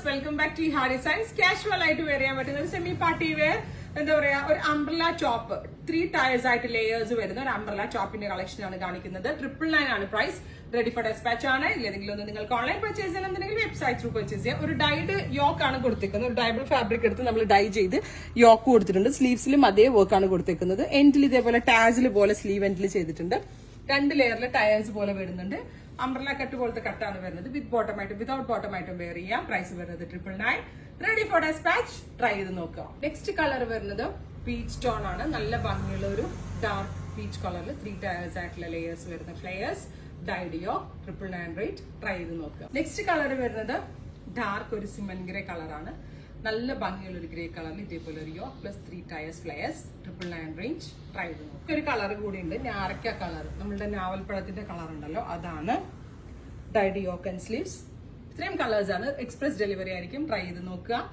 Welcome back to Hari science. Casual ആയിട്ട് wear ചെയ്യാൻ പറ്റുന്ന ഒരു സെമി പാർട്ടി വെയർ, എന്താ പറയാ, ഒരു അംബ്രല ടോപ്പ് 3 ടയേഴ്സ് ആയിട്ട് ലേയേഴ്സ് വരുന്ന ഒരു അംബ്രല ടോപ്പിന്റെ കളക്ഷൻ ആണ് കാണിക്കുന്നത്. 999 ആണ് പ്രൈസ്. റെഡി ഫോർ ഡെസ്പാച്ച് ആണ്. ഏതെങ്കിലും ഒന്ന് നിങ്ങൾക്ക് ഓൺലൈൻ പർച്ചേസ് ചെയ്യാൻ വെബ്സൈറ്റ് ത്രൂ പർച്ചേസ് ചെയ്യാം. ഒരു ഡൈഡ് യോക്ക് ആണ് കൊടുത്തേക്കുന്നത്. ഒരു ഡൈബിൾ ഫാബ്രിക് എടുത്ത് നമ്മൾ ഡൈ ചെയ്ത് യോക്ക് കൊടുത്തിട്ടുണ്ട്. സ്ലീവ്സിലും അതേ വർക്ക് ആണ് കൊടുത്തേക്കുന്നത്. എൻഡിൽ ഇതേപോലെ ടാസിൽ പോലെ സ്ലീവ് എൻഡിൽ ചെയ്തിട്ടുണ്ട്. 2 ലെയറിൽ ടയേഴ്സ് പോലെ വരുന്നുണ്ട്. അംബ്രല കട്ട് പോലത്തെ കട്ടാണ് വരുന്നത്. വിത്ത് ബോട്ടമായിട്ടും വിതൗട്ട് ബോട്ടമായിട്ടും വെയർ ചെയ്യാം. പ്രൈസ് വരുന്നത് 999. Ready for dispatch. ട്രൈ ചെയ്ത് നോക്കാം. നെക്സ്റ്റ് കളർ വരുന്നത് പീച്ച് ടോൺ ആണ്. നല്ല ഭംഗിയുള്ള ഒരു ഡാർക്ക് പീച്ച് കളറിൽ 3 ടയേഴ്സ് ആയിട്ടുള്ള ലേയേഴ്സ് വരുന്ന ഫ്ലെയേഴ്സ് ഡൈഡിയോ 999 റേറ്റ്. ട്രൈ ചെയ്ത് നോക്കുക. നെക്സ്റ്റ് കളർ വരുന്നത് ഡാർക്ക് ഒരു സിമന്റ് ഗ്രേ കളറാണ്. നല്ല ഭംഗിയുള്ള ഒരു ഗ്രേ കളറിൽ ഇതേപോലെ ഒരു യോ plus 3 tyres flares 999 range. Try ചെയ്ത് നോക്കുക. ഒരു കളർ കൂടി ഉണ്ട്, ഞാറക്ക കളർ. നമ്മളുടെ നാവൽപ്പഴത്തിന്റെ കളർ ഉണ്ടല്ലോ, അതാണ്. Dyed yoke and sleeves. ഇത്രയും കളേഴ്സ് ആണ്. എക്സ്പ്രസ് ഡെലിവറി ആയിരിക്കും. ട്രൈ ചെയ്ത് നോക്കുക.